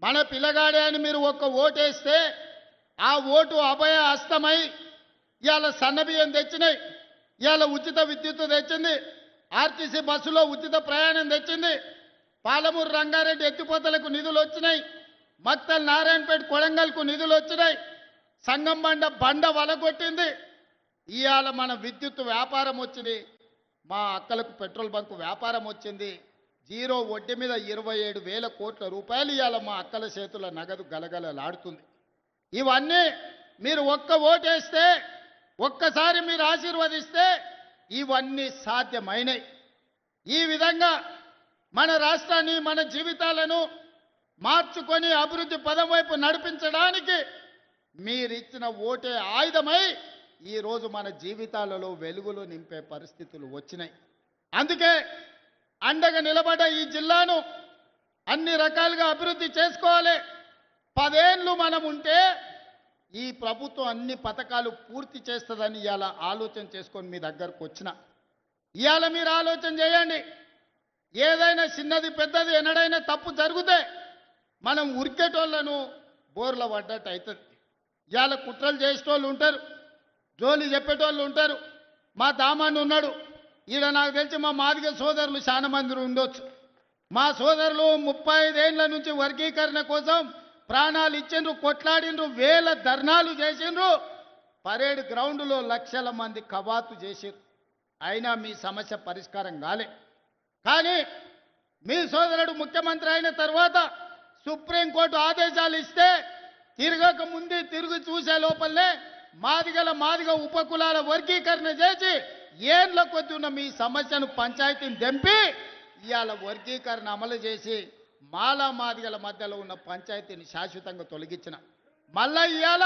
మన పిల్లగాడే అని మీరు ఒక్క ఓటేస్తే ఆ ఓటు అభయ హస్తమై ఇవాళ సన్నబియ్యం తెచ్చినాయి, ఇవాళ ఉచిత విద్యుత్ తెచ్చింది, ఆర్టీసీ బస్సులో ఉచిత ప్రయాణం తెచ్చింది, పాలమూరు రంగారెడ్డి ఎత్తిపోతలకు నిధులు వచ్చినాయి, మక్తల్ నారాయణపేట కొడంగల్కు నిధులు వచ్చినాయి, సంగంబండ బండ వలగొట్టింది. ఇవాళ మన విద్యుత్ వ్యాపారం వచ్చింది, మా అక్కలకు పెట్రోల్ బంకు వ్యాపారం వచ్చింది. జీరో వడ్డీ మీద 27,000 కోట్ల రూపాయలు ఇవాళ మా అక్కల చేతుల నగదు గలగలలాడుతుంది. ఇవన్నీ మీరు ఒక్క ఓటేస్తే, ఒక్కసారి మీరు ఆశీర్వదిస్తే ఇవన్నీ సాధ్యమైనవి. ఈ విధంగా మన రాష్ట్రాన్ని, మన జీవితాలను మార్చుకొని అభివృద్ధి పదం వైపు నడిపించడానికి మీరిచ్చిన ఓటే ఆయుధమై ఈరోజు మన జీవితాలలో వెలుగులు నింపే పరిస్థితులు వచ్చినాయి. అందుకే అండగా నిలబడ్డ ఈ జిల్లాను అన్ని రకాలుగా అభివృద్ధి చేసుకోవాలి. 10 ఏళ్ళు మనం ఉంటే ఈ ప్రభుత్వం అన్ని పథకాలు పూర్తి చేస్తుందని ఇవాళ ఆలోచన చేసుకొని మీ దగ్గరకు వచ్చిన. ఇవాళ మీరు ఆలోచన చేయండి. ఏదైనా చిన్నది పెద్దది ఎన్నడైనా తప్పు జరిగితే మనం ఉరికేటోళ్లను బోర్ల పడ్డట్టు అవుతుంది. ఇవాళ కుట్రలు చేసేటోళ్ళు ఉంటారు, జోలి చెప్పేటోళ్ళు ఉంటారు. మా దామాన్ని ఉన్నాడు ఈడ, నాకు తెలిసి మా మాదిగ సోదరులు చాలా మంది ఉండొచ్చు. మా సోదరులు 35 ఏళ్ల నుంచి వర్గీకరణ కోసం ప్రాణాలు ఇచ్చిండ్రు, కొట్లాడిండ్రు, వేల ధర్నాలు చేసిండ్రు, పరేడ్ గ్రౌండ్లో లక్షల మంది కవాతు చేసిండ్రు. అయినా మీ సమస్య పరిష్కారం కాలే. కానీ మీ సోదరుడు ముఖ్యమంత్రి అయిన తర్వాత సుప్రీంకోర్టు ఆదేశాలు ఇస్తే తిరగక ముందు తిరిగి చూసే లోపలనే మాదిగ ఉపకులాల వర్గీకరణ చేసి ఏళ్ళ కొద్ది ఉన్న మీ సమస్యను పంచాయతీని దెంపి ఇవాళ వర్గీకరణ అమలు చేసి మాదిగల మధ్యలో ఉన్న పంచాయతీని శాశ్వతంగా తొలగించిన. మళ్ళా ఇవాళ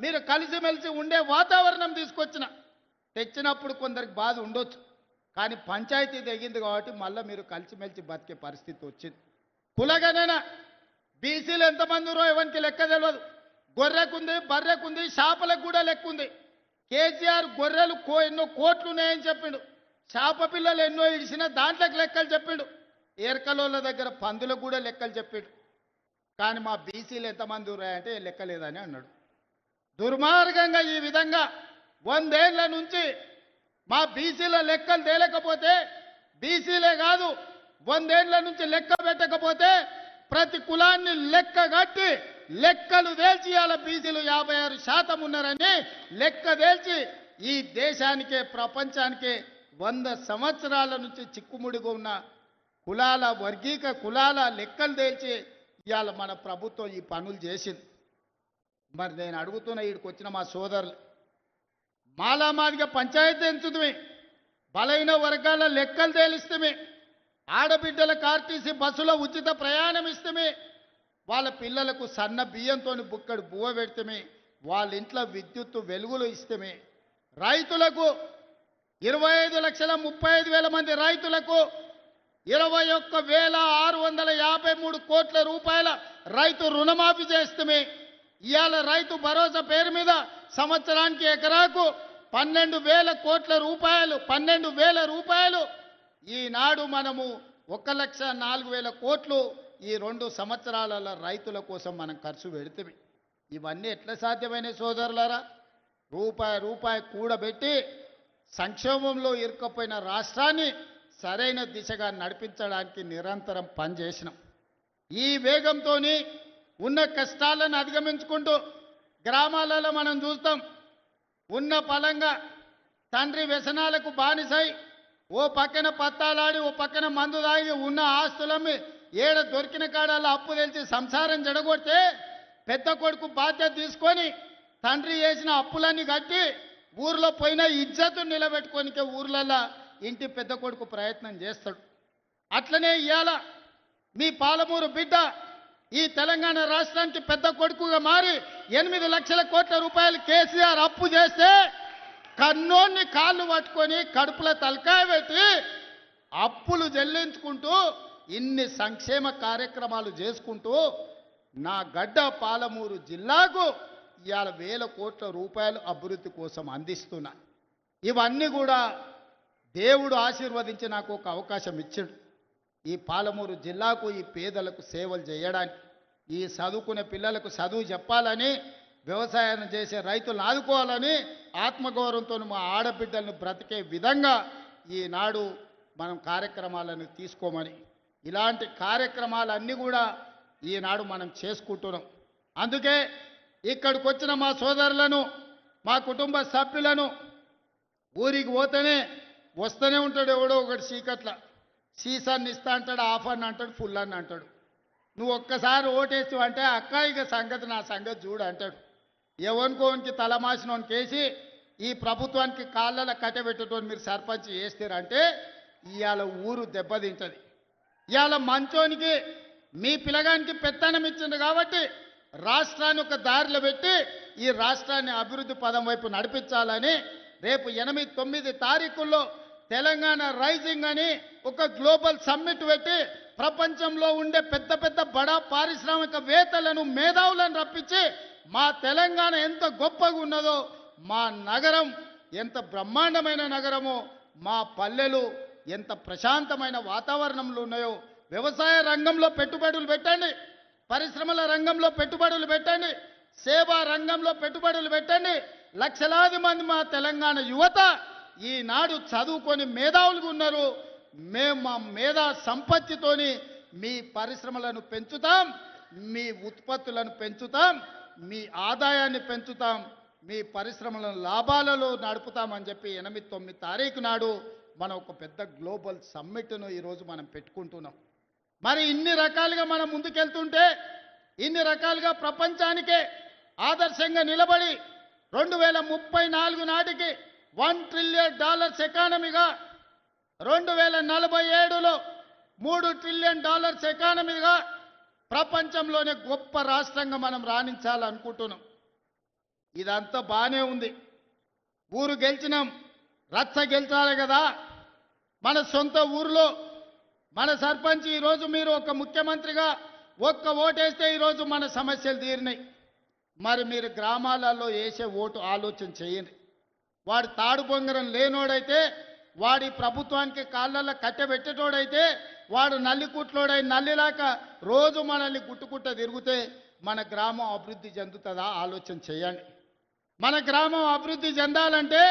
మీరు కలిసిమెలిసి ఉండే వాతావరణం తెచ్చినప్పుడు కొందరికి బాధ ఉండొచ్చు, కానీ పంచాయతీ తెగింది కాబట్టి మళ్ళీ మీరు కలిసిమెలిసి బతికే పరిస్థితి వచ్చింది. కులగణన బీసీలు ఎంతమంది ఉన్నారో ఎవరికి లెక్క తెలియదు. గొర్రెకుంది, బర్రెకుంది, చేపలకు కూడా లెక్క ఉంది. కేసీఆర్ గొర్రెలు ఎన్నో కోట్లు ఉన్నాయని చెప్పిండు, చేప పిల్లలు ఎన్నో ఇడిసిన దాంట్లోకి లెక్కలు చెప్పిండు, ఏర్కలోళ్ళ దగ్గర పందులకు కూడా లెక్కలు చెప్పిండు. కానీ మా బీసీలు ఎంతమంది ఉన్నాయంటే లెక్క లేదని అన్నాడు. దుర్మార్గంగా ఈ విధంగా 100 ఏళ్ల నుంచి మా బీసీల లెక్కలు తేలకపోతే, బీసీలే కాదు 100 ఏళ్ల నుంచి లెక్క పెట్టకపోతే ప్రతి కులాన్ని లెక్క కట్టి లెక్కలు తేల్చి ఇవాళ బీసీలు 56% ఉన్నారని లెక్క తేల్చి ఈ దేశానికే ప్రపంచానికే 100 సంవత్సరాల నుంచి చిక్కుముడిగా ఉన్న కులాల కులాల లెక్కలు తేల్చి ఇవాళ మన ప్రభుత్వం ఈ పనులు చేసింది. మరి నేను అడుగుతున్న వీడికి వచ్చిన మా సోదరులు, మాదిగా పంచాయతీ ఎంచుతుంది, బలైన వర్గాల లెక్కలు తేలిస్తే, ఆడబిడ్డలకు ఆర్టీసీ బస్సులో ఉచిత ప్రయాణం ఇస్తే, వాళ్ళ పిల్లలకు సన్న బియ్యంతో బుక్కడు బువ్వ పెడితే, వాళ్ళ ఇంట్లో విద్యుత్తు వెలుగులు ఇస్తే, రైతులకు 25,35,000 మంది రైతులకు 21,653 కోట్ల రూపాయల రైతు రుణమాఫీ చేస్తే, ఇవాళ రైతు భరోసా పేరు మీద సంవత్సరానికి ఎకరాకు 12,000 కోట్ల రూపాయలు, 12,000 రూపాయలు ఈనాడు మనము 1,04,000 కోట్లు ఈ 2 సంవత్సరాల రైతుల కోసం మనం ఖర్చు పెడితే, ఇవన్నీ ఎట్లా సాధ్యమైన సోదరులారా? రూపాయి కూడబెట్టి సంక్షేమంలో ఇరుక్కుపోయిన రాష్ట్రాన్ని సరైన దిశగా నడిపించడానికి నిరంతరం పనిచేసినాం. ఈ వేగంతో ఉన్న కష్టాలను అధిగమించుకుంటూ గ్రామాలలో మనం చూస్తాం, ఉన్న పలంగా తండ్రి వ్యసనాలకు బానిసై ఓ పక్కన పత్తాలాడి ఓ పక్కన మందు తాగి ఉన్న ఆస్తులమ్మి ఏడ దొరికిన కాడాల అప్పు తెలిసి సంసారం జడగొడితే పెద్ద కొడుకు బాధ్యత తీసుకొని తండ్రి చేసిన అప్పులన్నీ కట్టి ఊర్లో పోయిన ఇజ్జతు నిలబెట్టుకోనికే ఊర్లలో ఇంటి పెద్ద కొడుకు ప్రయత్నం చేస్తాడు. అట్లనే ఇవాళ మీ పాలమూరు బిడ్డ ఈ తెలంగాణ రాష్ట్రానికి పెద్ద కొడుకుగా మారి 8 లక్షల కోట్ల రూపాయలు కేసీఆర్ అప్పు చేస్తే కన్నోన్ని కాళ్ళు పట్టుకొని కడుపుల తలకాయ పెట్టి అప్పులు చెల్లించుకుంటూ ఇన్ని సంక్షేమ కార్యక్రమాలు చేసుకుంటూ నా గడ్డ పాలమూరు జిల్లాకు ఇవాళ 1,000 కోట్ల రూపాయలు అభివృద్ధి కోసం అందిస్తున్నా. ఇవన్నీ కూడా దేవుడు ఆశీర్వదించి నాకు ఒక అవకాశం ఇచ్చాడు ఈ పాలమూరు జిల్లాకు ఈ పేదలకు సేవలు చేయడానికి. ఈ చదువుకునే పిల్లలకు చదువు చెప్పాలని, వ్యవసాయం చేసే రైతులను ఆదుకోవాలని, ఆత్మగౌరవంతో మా ఆడబిడ్డలను బ్రతికే విధంగా ఈనాడు మనం కార్యక్రమాలను తీసుకోమని, ఇలాంటి కార్యక్రమాలన్నీ కూడా ఈనాడు మనం చేసుకుంటున్నాం. అందుకే ఇక్కడికి వచ్చిన మా సోదరులను, మా కుటుంబ సభ్యులను ఊరికి పోతేనే వస్తూనే ఉంటాడు ఎవడో ఒకటి చీకట్ల. సీసాన్ని ఇస్తా అంటాడు, ఆఫ్ అని అంటాడు, ఫుల్ అని అంటాడు. నువ్వు ఒక్కసారి ఓటేస్తావు అంటే అక్క ఇక సంగతి నా సంగతి చూడు అంటాడు. ఎవరికోనికి తలమాసినోని కేసి ఈ ప్రభుత్వానికి కాళ్ళలో కట్టబెట్టేటోని మీరు సర్పంచ్ చేస్తారంటే ఇవాళ ఊరు దెబ్బతింటది. ఇవాళ మంచోనికి మీ పిల్లగానికి పెత్తనం ఇచ్చింది కాబట్టి రాష్ట్రాన్ని ఒక దారిలో పెట్టి ఈ రాష్ట్రాన్ని అభివృద్ధి పదం వైపు నడిపించాలని రేపు 8-9 తారీఖుల్లో తెలంగాణ రైజింగ్ అని ఒక గ్లోబల్ సమ్మిట్ పెట్టి ప్రపంచంలో ఉండే పెద్ద పెద్ద బడా పారిశ్రామికవేత్తలను, మేధావులను రప్పించి మా తెలంగాణ ఎంత గొప్పగా ఉన్నదో, మా నగరం ఎంత బ్రహ్మాండమైన నగరమో, మా పల్లెలు ఎంత ప్రశాంతమైన వాతావరణంలో ఉన్నాయో, వ్యవసాయ రంగంలో పెట్టుబడులు పెట్టండి, పరిశ్రమల రంగంలో పెట్టుబడులు పెట్టండి, సేవా రంగంలో పెట్టుబడులు పెట్టండి. లక్షలాది మంది మా తెలంగాణ యువత ఈనాడు చదువుకొని మేధావులుగా ఉన్నారు. మేము మా మేధా సంపత్తితోని మీ పరిశ్రమలను పెంచుతాం, మీ ఉత్పత్తులను పెంచుతాం, మీ ఆదాయాన్ని పెంచుతాం, మీ పరిశ్రమలను లాభాలలో నడుపుతామని చెప్పి 8-9 తారీఖు నాడు మనం ఒక పెద్ద గ్లోబల్ సమ్మిట్ను ఈరోజు మనం పెట్టుకుంటున్నాం. మరి ఇన్ని రకాలుగా మనం ముందుకెళ్తుంటే, ఇన్ని రకాలుగా ప్రపంచానికే ఆదర్శంగా నిలబడి 2034 నాటికి $1 ట్రిలియన్ ఎకానమీగా, 2047లో $3 ట్రిలియన్ ఎకానమీగా ప్రపంచంలోనే గొప్ప రాష్ట్రంగా మనం రాణించాలనుకుంటున్నాం. ఇదంతా బాగానే ఉంది. ఊరు గెలిచినాం, రచ్చ గెలిచాలి కదా. మన సొంత ఊరిలో మన సర్పంచ్ ఈరోజు మీరు ఒక ముఖ్యమంత్రిగా ఒక్క ఓటేస్తే ఈరోజు మన సమస్యలు తీరినాయి. మరి మీరు గ్రామాలలో వేసే ఓటు ఆలోచన చేయండి. వాడు తాడు బొంగరం లేనోడైతే, వాడి ప్రభుత్వానికి కాళ్ళల్లో కట్టెబెట్టేటోడైతే, వాడు నల్లికుట్లోడై నల్లిలాక రోజు మనల్ని గుట్టుకుట్ట తిరిగితే మన గ్రామం అభివృద్ధి చెందుతుందా ఆలోచన చేయండి. మన గ్రామం అభివృద్ధి చెందాలంటే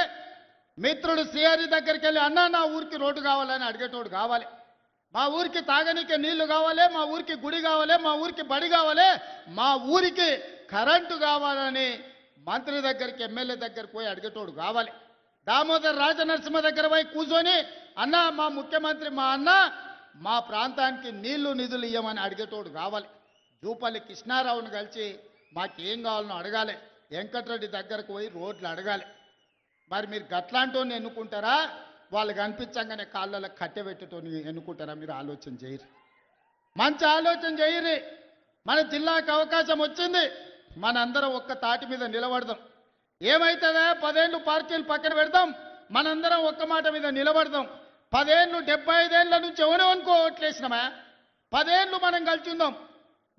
మిత్రుడు శ్రీహరి దగ్గరికి వెళ్ళి అన్నా నా ఊరికి రోడ్డు కావాలని అడిగేటోడు కావాలి, మా ఊరికి తాగనీకే నీళ్లు కావాలి, మా ఊరికి గుడి కావాలి, మా ఊరికి బడి కావాలి, మా ఊరికి కరెంటు కావాలని మంత్రి దగ్గరికి, ఎమ్మెల్యే దగ్గరికి పోయి అడిగేటోడు కావాలి. దామోదర్ రాజనరసింహ దగ్గర పోయి కూర్చొని అన్న మా ముఖ్యమంత్రి మా అన్న మా ప్రాంతానికి నీళ్లు నిధులు ఇవ్వమని అడిగేటోడు కావాలి. జూపల్లి కృష్ణారావును కలిసి మాకేం కావాలనో అడగాలి, వెంకటరెడ్డి దగ్గరకు పోయి రోడ్లు అడగాలి. మరి మీరు గట్లాంటోని ఎన్నుకుంటారా, వాళ్ళు కనిపించంగానే కాళ్ళలో కట్టెబెట్టేటోని ఎన్నుకుంటారా? మీరు ఆలోచన చేయరు, మంచి ఆలోచన చేయరు. మన జిల్లాకు అవకాశం వచ్చింది, మనందరం ఒక్క తాటి మీద నిలబడదాం. ఏమైతుందా 10 ఏళ్ళు పార్టీలు పక్కన పెడదాం, మనందరం ఒక్క మాట మీద నిలబడదాం. 10 ఏళ్ళు 75 ఏళ్ళ నుంచి ఎవరెవనుకో ఓట్లేసినామా, 10 ఏళ్ళు మనం కలిసి ఉందాం.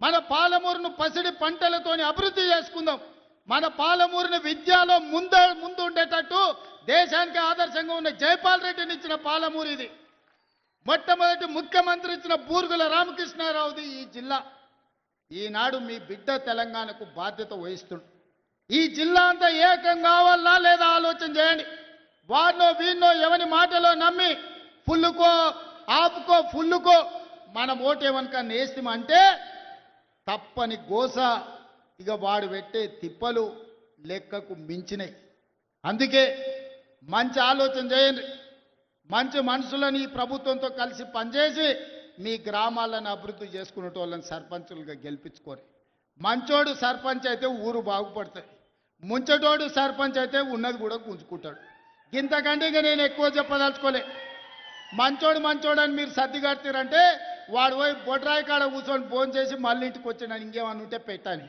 మన పాలమూరును పసిడి పంటలతోని అభివృద్ధి చేసుకుందాం. మన పాలమూరుని విద్యలో ముందు ఉండేటట్టు దేశానికి ఆదర్శంగా ఉన్న జైపాల్ రెడ్డిని ఇచ్చిన పాలమూరు ఇది. మొట్టమొదటి ముఖ్యమంత్రి ఇచ్చిన బూర్గుల రామకృష్ణారావుది ఈ జిల్లా. ఈనాడు మీ బిడ్డ తెలంగాణకు బాధ్యత వహిస్తుంది. ఈ జిల్లా అంతా ఏకం కావాలా లేదా ఆలోచన చేయండి. వాడినో వీడినో ఎవరి మాటలో నమ్మి ఫుల్లుకో ఆపుకో ఫుల్లుకో మనం ఓటేమనుక నేస్తామంటే తప్పని గోస. ఇక వాడు పెట్టే తిప్పలు లెక్కకు మించినాయి. అందుకే మంచి ఆలోచన చేయండి, మంచి మనుషులని ఈ ప్రభుత్వంతో కలిసి పనిచేసి మీ గ్రామాలను అభివృద్ధి చేసుకునేటోళ్ళని సర్పంచులుగా గెలిపించుకోరు. మంచోడు సర్పంచ్ అయితే ఊరు బాగుపడుతుంది, ముంచటోడు సర్పంచ్ అయితే ఉన్నది కూడా గుంజుకుంటాడు. ఇంతకంటే ఇక నేను ఎక్కువ చెప్పదలుచుకోలే. మంచోడు అని మీరు సర్ది కడతారంటే వాడు పోయి బొడ్రాయి కాడ కూర్చొని ఫోన్ చేసి మళ్ళీ ఇంటికి వచ్చినాను ఇంకేమన్నా ఉంటే పెట్టాను.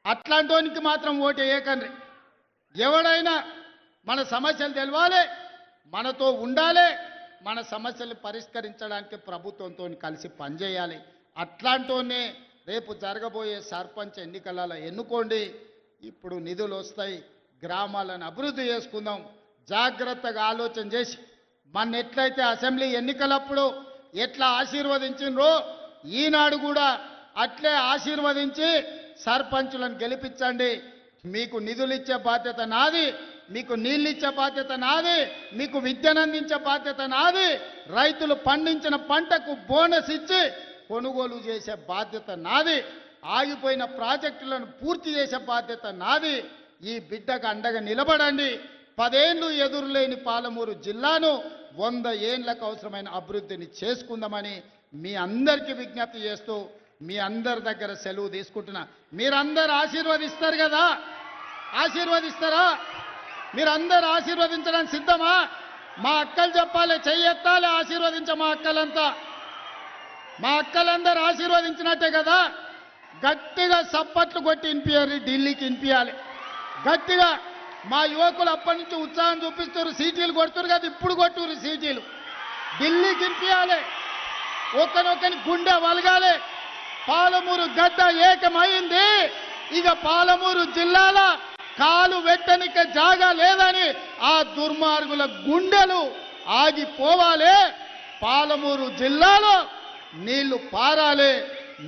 అట్లాంటోనికి మాత్రం ఓటు వేయకండి. ఎవడైనా మన సమస్యలు తెలవాలి, మనతో ఉండాలి, మన సమస్యలు పరిష్కరించడానికి ప్రభుత్వంతో కలిసి పనిచేయాలి. అట్లాంటోనే రేపు జరగబోయే సర్పంచ్ ఎన్నికలలో ఎన్నుకోండి. ఇప్పుడు నిధులు వస్తాయి, గ్రామాలను అభివృద్ధి చేసుకుందాం. జాగ్రత్తగా ఆలోచన చేసి మన ఎట్లయితే అసెంబ్లీ ఎన్నికలప్పుడు ఎట్లా ఆశీర్వదించినరో ఈనాడు కూడా అట్లే ఆశీర్వదించి సర్పంచులను గెలిపించండి. మీకు నిధులు ఇచ్చే బాధ్యత నాది, మీకు నీళ్ళు ఇచ్చే బాధ్యత నాది, మీకు విద్యను అందించే బాధ్యత నాది, రైతులు పండించిన పంటకు బోనస్ ఇచ్చి కొనుగోలు చేసే బాధ్యత నాది, ఆగిపోయిన ప్రాజెక్టులను పూర్తి చేసే బాధ్యత నాది. ఈ బిడ్డకు అండగా నిలబడండి. 10 ఏళ్ళు ఎదురులేని పాలమూరు జిల్లాను 100 ఏళ్లకు అవసరమైన అభివృద్ధిని చేసుకుందామని మీ అందరికీ విజ్ఞప్తి చేస్తూ మీ అందరి దగ్గర సెలవు తీసుకుంటున్నా. మీరందరూ ఆశీర్వదిస్తారు కదా? ఆశీర్వదిస్తారా? మీరందరూ ఆశీర్వదించడానికి సిద్ధమా? మా అక్కలు చెప్పాలి, చెయ్యెత్తాలి, ఆశీర్వదించ మా అక్కలంతా. మా అక్కలందరూ ఆశీర్వదించినట్టే కదా? గట్టిగా సప్పట్లు కొట్టి వినిపించాలి, ఢిల్లీకి వినిపించాలి గట్టిగా. మా యువకులు అప్పటి నుంచి ఉత్సాహం చూపిస్తారు, సీటీలు కొడుతున్నారు కదా, ఇప్పుడు కొట్టురు సీటీలు. ఢిల్లీకి వినిపించాలి, ఒకనొకని గుండె వలగాలి. పాలమూరు గడ్డ ఏకమైంది. ఇక పాలమూరు జిల్లాల కాలు వెట్టనిక జాగా లేదని ఆ దుర్మార్గుల గుండెలు ఆగిపోవాలి. పాలమూరు జిల్లాలో నీళ్లు పారాలి.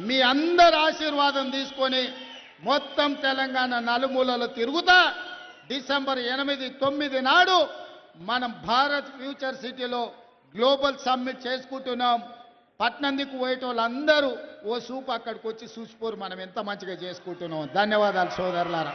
మీ అందరి ఆశీర్వాదం తీసుకొని మొత్తం తెలంగాణ నలుమూలలో తిరుగుతా డిసెంబర్ 8, 9 నాడు మనం భారత్ ఫ్యూచర్ సిటీలో గ్లోబల్ సమ్మిట్ చేసుకుంటున్నాం. పట్నందికు పోయేటోళ్ళందరూ ఓ సూపు అక్కడికి వచ్చి చూసిపోరు మనం ఎంత మంచిగా చేసుకుంటున్నాం. ధన్యవాదాలు సోదరులారా.